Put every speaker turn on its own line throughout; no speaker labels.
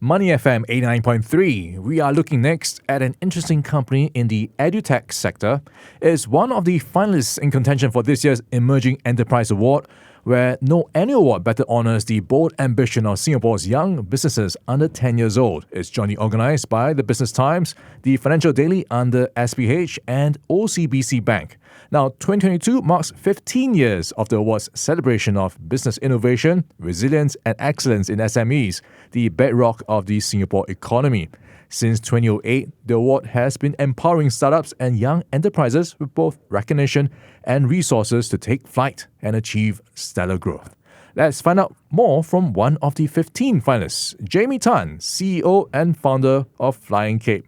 Money FM 89.3. We are looking next at an interesting company in the edutech sector. It's one of the finalists in contention for this year's Emerging Enterprise Award, where no annual award better honours the bold ambition of Singapore's young businesses under 10 years old. It's jointly organised by the Business Times, the Financial Daily under SPH and OCBC Bank. Now, 2022 marks 15 years of the award's celebration of business innovation, resilience and excellence in SMEs, the bedrock of the Singapore economy. Since 2008, the award has been empowering startups and young enterprises with both recognition and resources to take flight and achieve stellar growth. Let's find out more from one of the 15 finalists, Jamie Tan, CEO and founder of Flying Cape.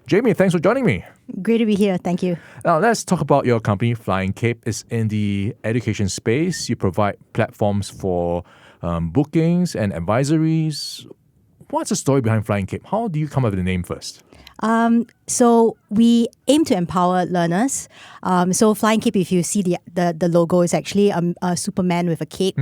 Jamie, thanks for joining me.
Great to be here. Thank you.
Now, let's talk about your company, Flying Cape. It's in the education space. You provide platforms for bookings and advisories. What's the story behind Flying Cape? How do you come up with the name first?
So we aim to empower learners. So Flying Cape, if you see the logo, is actually a Superman with a cape.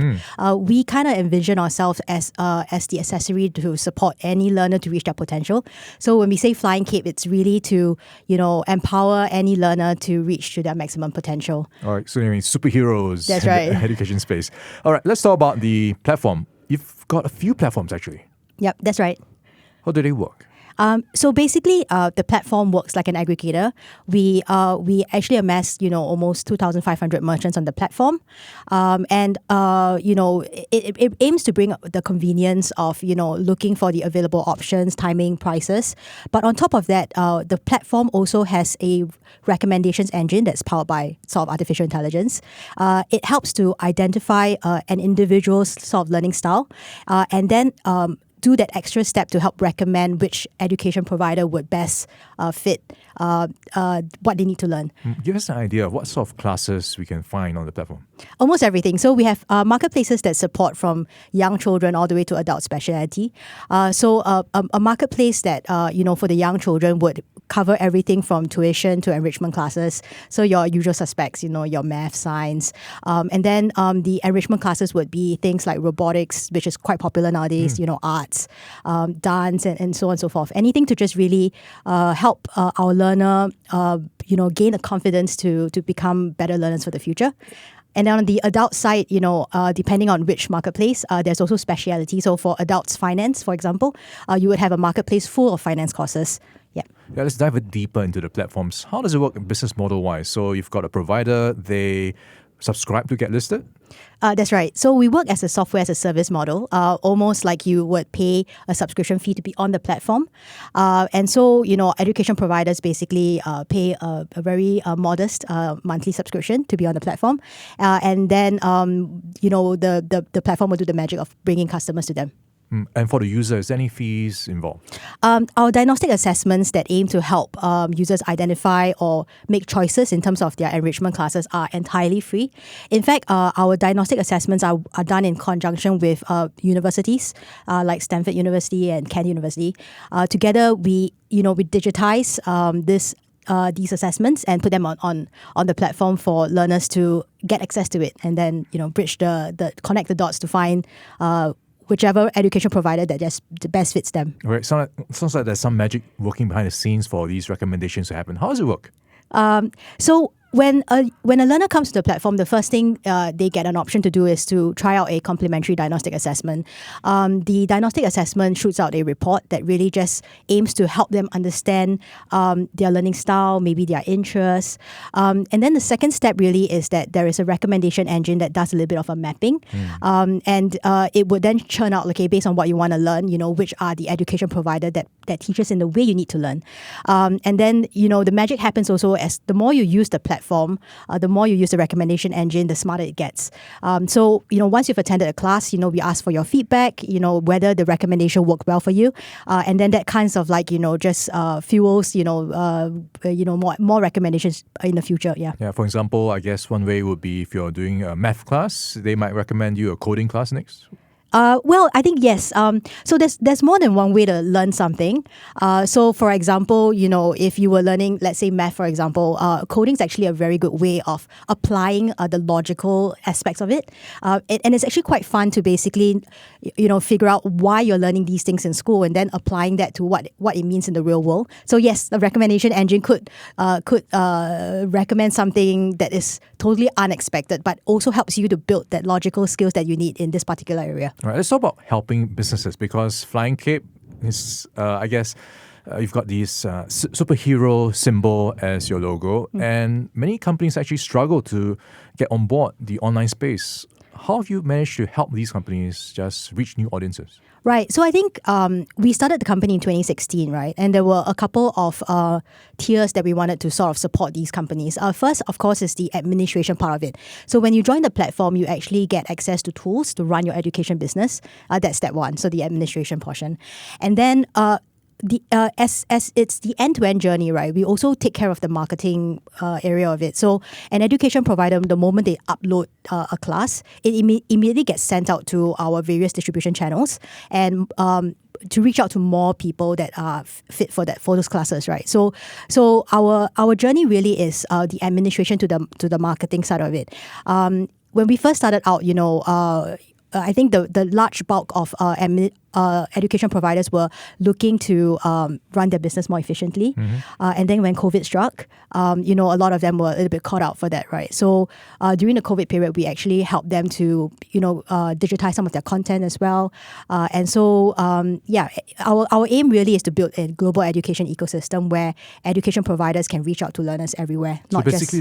We kind of envision ourselves as the accessory to support any learner to reach their potential. So when we say Flying Cape, it's really to empower any learner to reach to their maximum potential.
All right, so you mean superheroes.
That's
in
right.
the education space. All right, let's talk about the platform. You've got a few platforms actually.
Yep, that's right.
How do they work?
So basically, the platform works like an aggregator. We actually amassed, almost 2,500 merchants on the platform, and it aims to bring the convenience of looking for the available options, timing, prices. But on top of that, the platform also has a recommendations engine that's powered by sort of artificial intelligence. It helps to identify an individual's sort of learning style, and then do that extra step to help recommend which education provider would best fit what they need to learn.
Give us an idea of what sort of classes we can find on the platform.
Almost everything. So we have marketplaces that support from young children all the way to adult specialty. So a marketplace that, for the young children would cover everything from tuition to enrichment classes. So your usual suspects, your math, science. And then the enrichment classes would be things like robotics, which is quite popular nowadays, arts, dance, and so on and so forth. Anything to just really help our learner, gain a confidence to become better learners for the future. And then on the adult side, depending on which marketplace, there's also speciality. So for adults finance, for example, you would have a marketplace full of finance courses. Yeah,
let's dive a bit deeper into the platforms. How does it work business model-wise? So you've got a provider, they subscribe to get listed?
That's right. So we work as a software as a service model, almost like you would pay a subscription fee to be on the platform. And so, education providers basically pay a very modest monthly subscription to be on the platform. And then, the platform will do the magic of bringing customers to them.
And for the user, is there any fees involved?
Our diagnostic assessments that aim to help users identify or make choices in terms of their enrichment classes are entirely free. In fact, our diagnostic assessments are done in conjunction with universities like Stanford University and Kent University. Together, we digitize these assessments and put them on the platform for learners to get access to it, and then bridge connect the dots to find whichever education provider that just best fits them.
Right. Sounds like there's some magic working behind the scenes for these recommendations to happen. How does it work?
So when a learner comes to the platform, the first thing they get an option to do is to try out a complimentary diagnostic assessment. The diagnostic assessment shoots out a report that really just aims to help them understand their learning style, maybe their interests. And then the second step really is that there is a recommendation engine that does a little bit of a mapping. And it would then churn out, based on what you want to learn, which are the education provider that teaches in the way you need to learn. And then, the magic happens also as the more you use the platform, the more you use the recommendation engine, the smarter it gets. So, once you've attended a class, we ask for your feedback, whether the recommendation worked well for you. And then that kinds of just fuels, more recommendations in the future. Yeah.
Yeah. For example, I guess one way would be if you're doing a math class, they might recommend you a coding class next.
Well, I think yes. So there's more than one way to learn something. So for example, if you were learning, let's say math, for example, coding is actually a very good way of applying the logical aspects of it. And it's actually quite fun to basically, figure out why you're learning these things in school and then applying that to what it means in the real world. So yes, the recommendation engine could recommend something that is totally unexpected, but also helps you to build that logical skills that you need in this particular area.
All right, let's talk about helping businesses, because Flying Cape is, I guess, you've got this superhero symbol as your logo, and many companies actually struggle to get on board the online space. How have you managed to help these companies just reach new audiences?
Right. So I think we started the company in 2016, right? And there were a couple of tiers that we wanted to sort of support these companies. First, of course, is the administration part of it. So when you join the platform, you actually get access to tools to run your education business. That's step one. So the administration portion. And then as it's the end-to-end journey, right? We also take care of the marketing area of it. So an education provider, the moment they upload a class, it immediately gets sent out to our various distribution channels and to reach out to more people that are fit for those classes, right? So our journey really is the administration to the marketing side of it. When we first started out, I think the large bulk of education providers were looking to run their business more efficiently. And then when COVID struck, a lot of them were a little bit caught out for that, right? So during the COVID period, we actually helped them to, digitize some of their content as well. And so, our aim really is to build a global education ecosystem where education providers can reach out to learners everywhere.
So basically,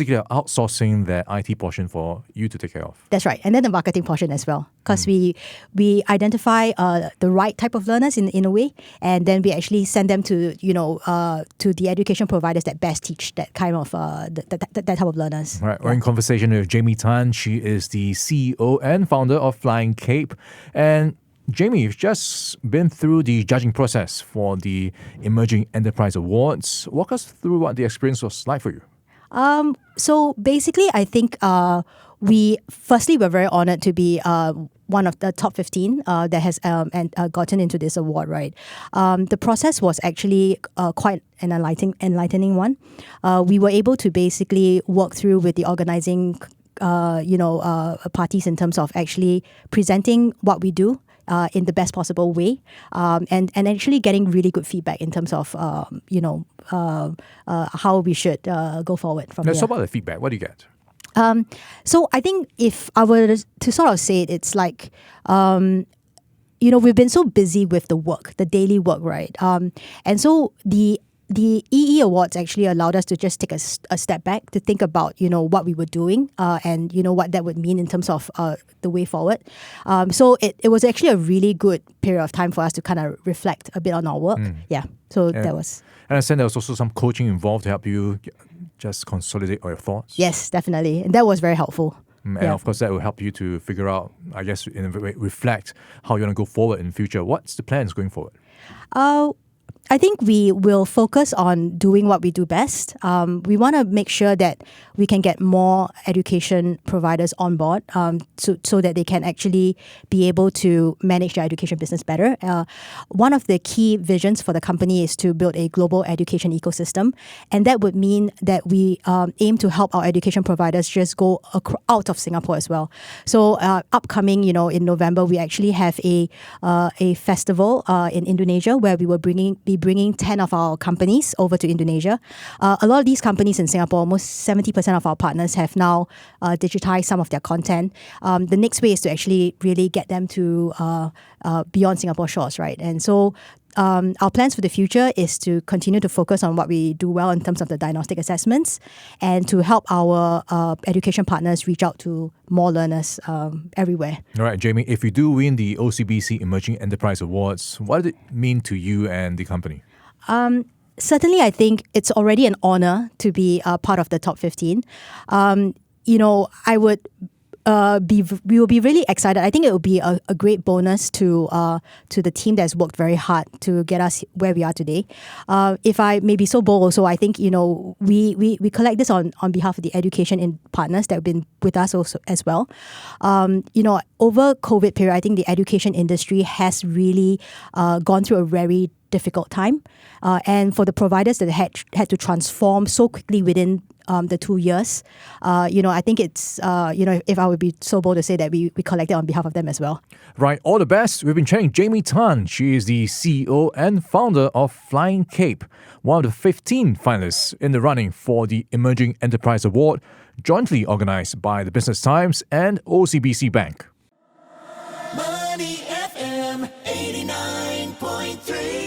they're outsourcing their IT portion for you to take care of.
That's right. And then the marketing portion as well. Because we identify the right type of learners in a way, and then we actually send them to the education providers that best teach that kind of that type of learners.
Right. We're in conversation with Jamie Tan. She is the CEO and founder of Flying Cape. And Jamie, you've just been through the judging process for the Emerging Enterprise Awards. Walk us through what the experience was like for you.
So basically, I think we're very honored to be one of the top 15 that has gotten into this award, right? The process was actually quite an enlightening one. We were able to basically work through with the organizing parties in terms of actually presenting what we do in the best possible way, and actually getting really good feedback in terms of how we should go forward from
Let's
here.
talk about the feedback. What do you get?
So I think if I were to sort of say it, it's like we've been so busy with the daily work, right? And so the EE Awards actually allowed us to just take a step back to think about, what we were doing and, what that would mean in terms of the way forward. So it was actually a really good period of time for us to kind of reflect a bit on our work. That was...
I understand there was also some coaching involved to help you just consolidate all your thoughts.
Yes, definitely. And that was very helpful.
And of course, that will help you to figure out, I guess, in a way, reflect how you're going to go forward in the future. What's the plans going forward?
I think we will focus on doing what we do best. We want to make sure that we can get more education providers on board so that they can actually be able to manage their education business better. One of the key visions for the company is to build a global education ecosystem. And that would mean that we aim to help our education providers just go out of Singapore as well. So upcoming, in November, we actually have a festival in Indonesia where we will be bringing 10 of our companies over to Indonesia. A lot of these companies in Singapore, almost 70% of our partners have now digitized some of their content. The next way is to actually really get them to beyond Singapore shores, right? And so our plans for the future is to continue to focus on what we do well in terms of the diagnostic assessments and to help our education partners reach out to more learners everywhere.
All right, Jamie, if you do win the OCBC Emerging Enterprise Awards, what does it mean to you and the company?
Certainly, I think it's already an honor to be part of the top 15. I would we will be really excited. I think it will be a great bonus to the team that's worked very hard to get us where we are today. If I may be so bold, also I think we collect this on behalf of the education partners that have been with us also as well. Over COVID period, I think the education industry has really gone through a very difficult time, and for the providers that had to transform so quickly within the 2 years, I think it's if I would be so bold to say that we collect it on behalf of them as well.
Right, all the best. We've been chatting Jamie Tan. She is the CEO and founder of Flying Cape, one of the 15 finalists in the running for the Emerging Enterprise Award, jointly organised by the Business Times and OCBC Bank.
Money FM 89.3